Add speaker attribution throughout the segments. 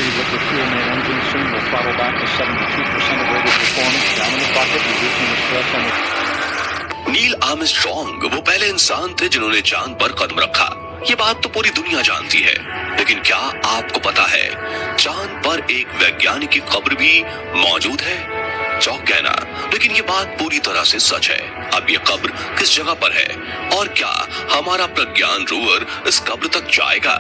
Speaker 1: Mercury liquid fuel main engine soon will throttle back to 72% of rated performance down in the bucket, reducing the stress on the...
Speaker 2: Neil Armstrong वो पहले इंसान थे जिन्होंने चांद पर कदम रखा। ये बात तो पूरी दुनिया जानती है, लेकिन क्या आपको पता है चांद पर एक वैज्ञानिक की कब्र भी मौजूद है? चौंक गए ना, लेकिन ये बात पूरी तरह से सच है। अब ये कब्र किस जगह पर है और क्या हमारा प्रज्ञान रोवर इस कब्र तक जाएगा?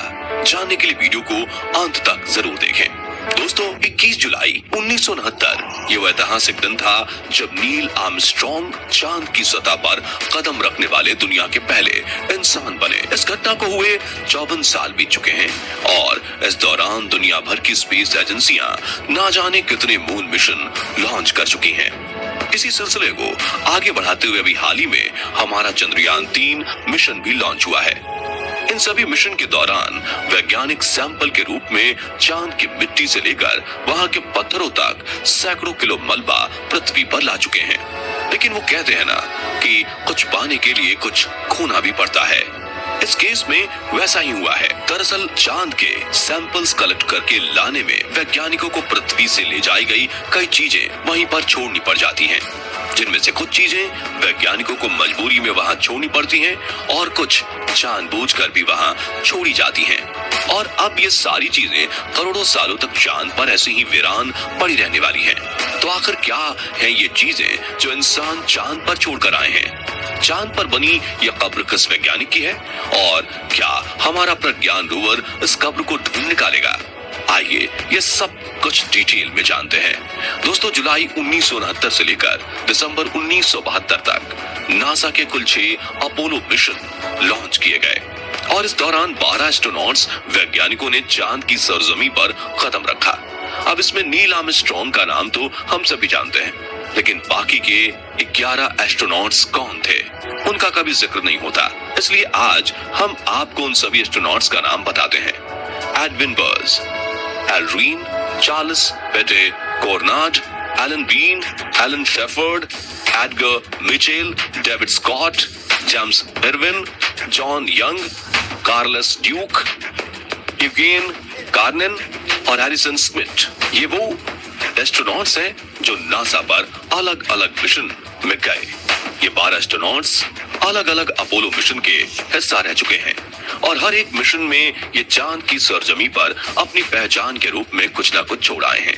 Speaker 2: जानने के लिए वीडियो को अंत तक जरूर देखें। दोस्तों, 21 जुलाई 1969 ये वो ऐतिहासिक दिन था जब नील आर्मस्ट्रॉन्ग चांद की सतह पर कदम रखने वाले दुनिया के पहले इंसान बने। इस घटना को हुए 54 साल बीत चुके हैं और इस दौरान दुनिया भर की स्पेस एजेंसियां ना जाने कितने मून मिशन लॉन्च कर चुकी हैं। इसी सिलसिले को आगे बढ़ाते हुए अभी हाल ही में हमारा चंद्रयान 3 मिशन भी लॉन्च हुआ है। इन सभी मिशन के दौरान वैज्ञानिक सैंपल के रूप में चांद की मिट्टी से लेकर वहां के पत्थरों तक सैकड़ों किलो मलबा पृथ्वी पर ला चुके हैं। लेकिन वो कहते हैं ना कि कुछ पाने के लिए कुछ खोना भी पड़ता है। इस केस में वैसा ही हुआ है। दरअसल चांद के सैंपल्स कलेक्ट करके लाने में वैज्ञानिकों को पृथ्वी से ले जाई गई कई चीजें वहीं पर छोड़नी पड़ जाती हैं, जिनमें से कुछ चीजें वैज्ञानिकों को मजबूरी में वहां छोड़नी पड़ती हैं और कुछ जानबूझकर भी वहां छोड़ी जाती हैं। और अब ये सारी चीजें करोड़ों सालों तक चांद पर ऐसे ही वीरान पड़ी रहने वाली हैं। तो आखिर क्या है ये चीजें जो इंसान चांद पर छोड़कर आए हैं? चांद पर बनी यह कब्र किस वैज्ञानिक की है और क्या हमारा प्रज्ञान रोवर इस कब्र को ढूंढ निकालेगा? आइए ये सब कुछ डिटेल में जानते हैं। दोस्तों, जुलाई 1969 से लेकर दिसंबर 1972 तक नासा के कुल 6 अपोलो मिशन लॉन्च किए गए और इस दौरान 12 एस्ट्रोनॉट्स वैज्ञानिकों ने चांद की सरजमी पर कदम रखा। अब इसमें नील आर्मस्ट्रॉन्ग का नाम तो हम सभी जानते हैं, लेकिन बाकी के 11 एस्ट्रोनॉट्स कौन थे उनका कभी जिक्र नहीं होता। इसलिए आज हम आपको उन सभी एस्ट्रोनॉट्स का नाम बताते हैं। एडविन बर्ज, Aldrin, Charles Pete Conrad, Alan Bean, Alan Shepard, Edgar Mitchell, David Scott, James Irwin, John Young, Charles Duke, Eugene Cernan और हैरिसन स्मिथ। ये वो एस्ट्रोनॉट्स हैं जो नासा पर अलग अलग मिशन में गए। ये 12 एस्ट्रोनॉट्स अलग अलग अपोलो मिशन के हिस्सा रह चुके हैं और हर एक मिशन में ये चांद की सरजमी पर अपनी पहचान के रूप में कुछ ना कुछ छोड़ आए हैं।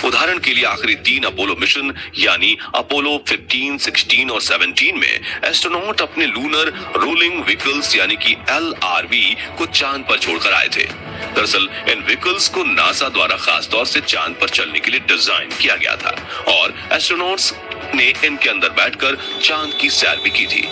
Speaker 2: उदाहरण के लिए आखिरी 3 अपोलो मिशन यानी अपोलो 15, 16 और 17 में एस्ट्रोनॉट अपने लूनर रोलिंग व्हीकल्स यानी कि LRV को चांद पर छोड़कर आए थे। दरअसल इन व्हीकल्स को नासा द्वारा खास तौर से चांद पर चलने के लिए डिजाइन किया गया था और एस्ट्रोनॉट्स ने इनके अंदर बैठकर चांद की सैर भी की थी।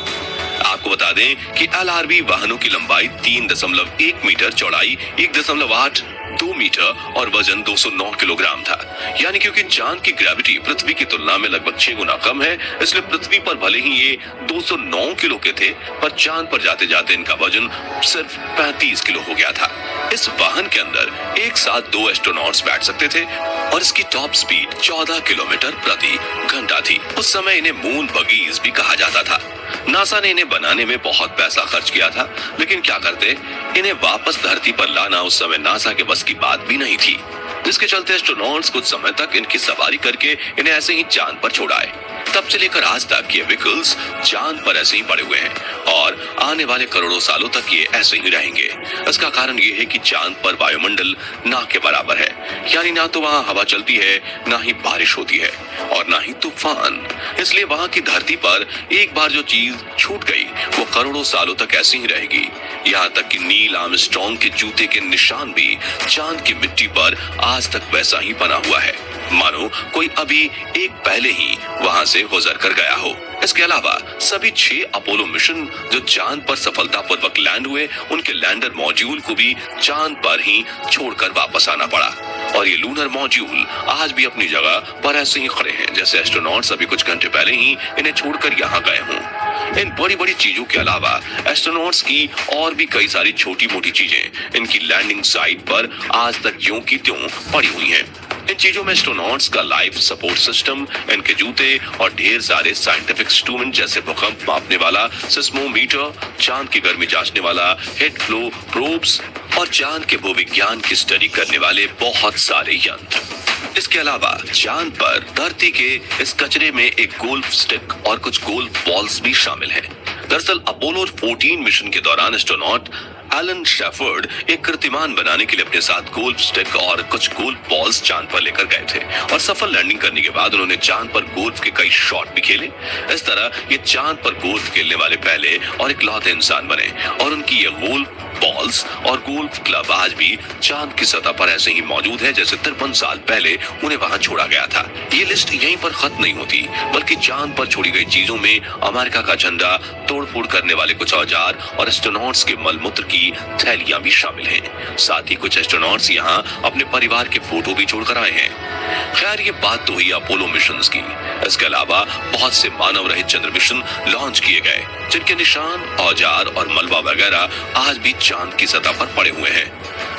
Speaker 2: आपको बता दें कि LRV वाहनों की लंबाई 3.1 मीटर, चौड़ाई 1.82 मीटर और वजन 209 किलोग्राम था। यानी क्योंकि चांद की ग्रेविटी पृथ्वी की तुलना में लगभग 6 गुना कम है, इसलिए पृथ्वी पर भले ही ये 209 किलो के थे, पर चांद पर जाते जाते इनका वजन सिर्फ 35 किलो हो गया था। इस वाहन के अंदर एक साथ 2 एस्ट्रोनॉट्स बैठ सकते थे और इसकी टॉप स्पीड 14 किलोमीटर प्रति घंटा थी। उस समय इन्हें मून बगीज भी कहा जाता था। नासा ने इन्हें बनाने में बहुत पैसा खर्च किया था, लेकिन क्या करते, इन्हें वापस धरती पर लाना उस समय नासा के बस की बात भी नहीं थी, जिसके चलते एस्ट्रोनॉट्स कुछ समय तक इनकी सवारी करके इन्हें ऐसे ही चांद पर छोड़ाए। तब से लेकर आज तक ये व्हीकल्स चांद पर ऐसे ही पड़े हुए हैं और आने वाले करोड़ों सालों तक ये ऐसे ही रहेंगे। इसका कारण ये है कि चांद पर वायुमंडल ना के बराबर है, यानी ना तो वहाँ हवा चलती है, ना ही बारिश होती है और ना ही तूफान। इसलिए वहाँ की धरती पर एक बार जो चीज छूट गई वो करोड़ों सालों तक ऐसी ही रहेगी। यहाँ तक कि नील आर्मस्ट्रॉन्ग के जूते के निशान भी चांद की मिट्टी पर आज तक वैसा ही बना हुआ है, मानो कोई अभी एक पहले ही वहां से गुजर कर गया हो। इसके अलावा सभी 6 अपोलो मिशन जो चांद पर सफलतापूर्वक लैंड हुए, उनके लैंडर मॉड्यूल को भी चांद पर ही छोड़कर वापस आना पड़ा और ये लूनर मॉड्यूल आज भी अपनी जगह पर ऐसे ही खड़े हैं जैसे एस्ट्रोनॉट्स अभी कुछ घंटे पहले ही इन्हें छोड़कर यहाँ गए हों। इन बड़ी बड़ी चीजों के अलावा एस्ट्रोनॉट्स की और भी कई सारी छोटी मोटी चीजें इनकी लैंडिंग साइट पर आज तक ज्यों की त्यों पड़ी हुई हैं। इन चीजों में एस्ट्रोनॉट्स का लाइफ सपोर्ट सिस्टम, इनके जूते और ढेर सारे साइंटिफिक इंस्ट्रूमेंट जैसे भूकंप मापने वाला सिस्मोमीटर, चांद की गर्मी जांचने वाला हेड फ्लो प्रोब्स और चांद के भूविज्ञान की स्टडी करने वाले बहुत सारे यंत्र। इसके अलावा चांद पर धरती के इस कचरे में एक गोल्फ स्टिक और कुछ गोल्फ बॉल्स भी शामिल हैं। दरअसल अपोलो 14 मिशन के दौरान एस्ट्रोनॉट एलन शेफर्ड एक कीर्तिमान बनाने के लिए अपने साथ गोल्फ स्टिक और कुछ गोल्फ बॉल्स चांद पर लेकर गए थे और सफल लैंडिंग करने के बाद उन्होंने चांद पर गोल्फ के कई शॉट भी खेले। इस तरह ये चांद पर गोल्फ खेलने वाले पहले और इकलौते इंसान बने और उनकी ये गोल्फ बॉल्स और गोल्फ क्लब आज भी चांद की सतह पर ऐसे ही मौजूद है जैसे 53 साल पहले उन्हें वहां छोड़ा गया था। ये लिस्ट यहीं पर खत्म नहीं होती, बल्कि चांद पर छोड़ी गई चीजों में अमेरिका का झंडा, तोड़फोड़ करने वाले कुछ औजार और एस्ट्रोनॉट्स के मलमूत्र की थैलियां भी शामिल हैं। साथ ही कुछ एस्ट्रोनॉट्स यहाँ अपने परिवार के फोटो भी छोड़कर आए हैं। खैर ये बात तो हुई अपोलो मिशंस की। इसके अलावा बहुत से मानव रहित चंद्र मिशन लॉन्च किए गए जिनके निशान, औजार और मलबा वगैरह आज भी चांद की सतह पर पड़े हुए हैं।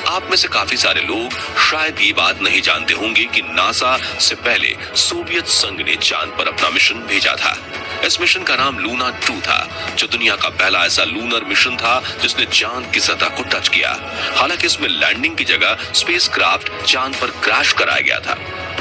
Speaker 2: आप में से काफी सारे लोग शायद ये बात नहीं जानते होंगे कि नासा से पहले सोवियत संघ ने चांद पर अपना मिशन भेजा था। इस मिशन का नाम लूना 2 था, जो दुनिया का पहला ऐसा लूनर मिशन था जिसने चांद की सतह को टच किया। हालांकि इसमें लैंडिंग की जगह स्पेसक्राफ्ट चांद पर क्रैश कराया गया था।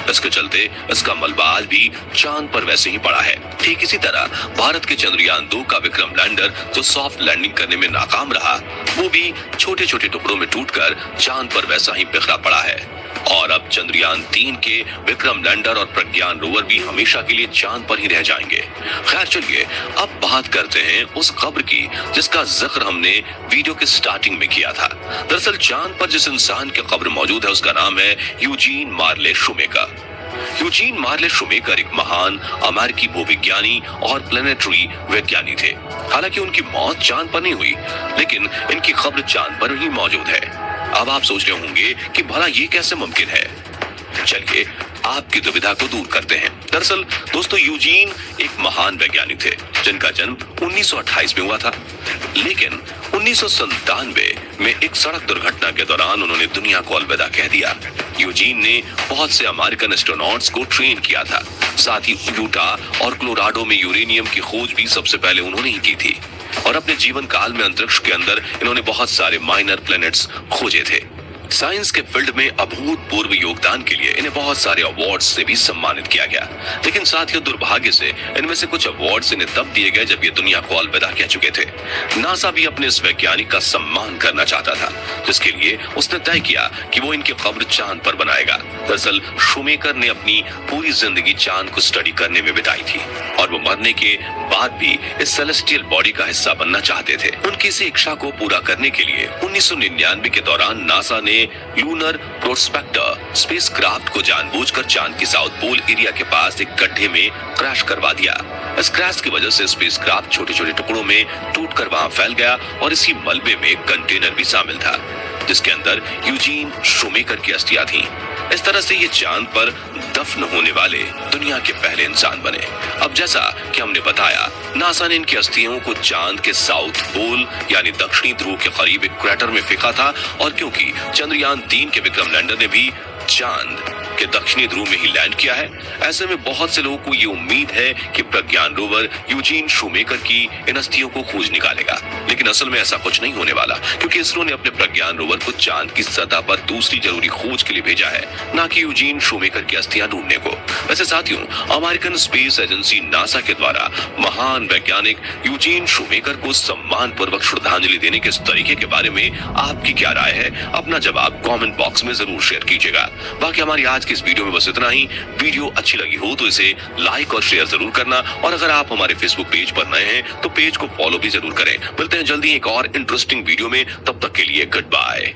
Speaker 2: इसके चलते इसका मलबा आज भी चांद पर वैसे ही पड़ा है। ठीक इसी तरह भारत के चंद्रयान 2 का विक्रम लैंडर जो सॉफ्ट लैंडिंग करने में नाकाम रहा, वो भी छोटे छोटे टुकड़ों में टूटकर चांद पर वैसा ही बिखरा पड़ा है। और अब चंद्रयान 3 के विक्रम लैंडर और प्रज्ञान रोवर भी हमेशा के लिए चांद पर ही रह जाएंगे। खैर चलिए अब बात करते हैं उस कब्र की जिसका जिक्र हमने वीडियो के स्टार्टिंग में किया था। दरअसल चांद पर जिस इंसान की कब्र मौजूद है उसका नाम है यूजीन मार्ले शूमेकर। यूजीन मार्ले शूमेकर एक महान अमेरिकी भूविज्ञानी और प्लेनेटरी वैज्ञानिक थे। हालांकि उनकी मौत चांद पर नहीं हुई, लेकिन इनकी कब्र चांद पर ही मौजूद है। अब आप सोच रहे होंगे कि भला ये कैसे मुमकिन है। चलिए आपकी दुविधा को दूर करते हैं। दरअसल दोस्तों यूजीन एक महान वैज्ञानिक थे जिनका जन्म 1928 में हुआ था, लेकिन 1997 में एक सड़क दुर्घटना के दौरान उन्होंने दुनिया को अलविदा कह दिया। यूजीन ने बहुत से अमेरिकन एस्ट्रोनॉट्स को ट्रेन किया था। साथ ही यूटा और कोलोराडो में यूरेनियम की खोज भी सबसे पहले उन्होंने ही की थी और अपने जीवन काल में अंतरिक्ष के अंदर इन्होंने बहुत सारे माइनर प्लैनेट्स खोजे थे। साइंस के फील्ड में अभूतपूर्व योगदान के लिए इन्हें बहुत सारे अवार्ड्स से भी सम्मानित किया गया, लेकिन साथ ही दुर्भाग्य से इनमें से कुछ अवार्ड्स इन्हें तब दिए गए जब ये दुनिया को अलविदा कह चुके थे। नासा भी अपने इस वैज्ञानिक का सम्मान करना चाहता था, जिसके लिए उसने तय किया कि वो इनकी कब्र चांद पर बनाएगा। दरअसल शूमेकर ने अपनी पूरी जिंदगी चांद को स्टडी करने में बिताई थी और वो मरने के बाद भी इस सेलेस्टियल बॉडी का हिस्सा बनना चाहते थे। उनकी इस इच्छा को पूरा करने के लिए 1999 के दौरान नासा ने लूनर प्रोस्पेक्टर स्पेसक्राफ्ट को जानबूझकर चांद की साउथ पोल एरिया के पास एक गड्ढे में क्रैश करवा दिया। इस क्रैश की वजह से स्पेसक्राफ्ट छोटे छोटे टुकड़ों में टूटकर वहां फैल गया और इसी मलबे में एक कंटेनर भी शामिल था जिसके अंदर यूजीन शूमेकर की अस्थियां थीं। इस तरह से ये चांद पर दफन होने वाले दुनिया के पहले इंसान बने। अब जैसा कि हमने बताया, नासा ने इनकी अस्थियों को चांद के साउथ पोल यानी दक्षिणी ध्रुव के करीब एक क्रैटर में फेंका था और क्योंकि चंद्रयान 3 के विक्रम लैंडर ने भी चांद के दक्षिणी ध्रुव में ही लैंड किया है, ऐसे में बहुत से लोगों को ये उम्मीद है कि प्रज्ञान रोवर यूजीन शूमेकर की इन अस्थियों को खोज निकालेगा। लेकिन असल में ऐसा कुछ नहीं होने वाला, क्योंकि इसरो ने अपने प्रज्ञान रोवर को चांद की सतह पर दूसरी जरूरी खोज के लिए भेजा है, न कि यूजीन शूमेकर की अस्थियां ढूंढने को। वैसे साथियों, अमेरिकन स्पेस एजेंसी नासा के द्वारा महान वैज्ञानिक यूजीन शूमेकर को सम्मान पूर्वक श्रद्धांजलि देने के इस तरीके के बारे में आपकी क्या राय है? अपना जवाब कमेंट बॉक्स में जरूर शेयर कीजिएगा। बाकी हमारी आज की इस वीडियो में बस इतना ही। वीडियो अच्छी लगी हो तो इसे लाइक और शेयर जरूर करना और अगर आप हमारे फेसबुक पेज पर नए हैं तो पेज को फॉलो भी जरूर करें। मिलते हैं जल्दी एक और इंटरेस्टिंग वीडियो में, तब तक के लिए गुड बाय।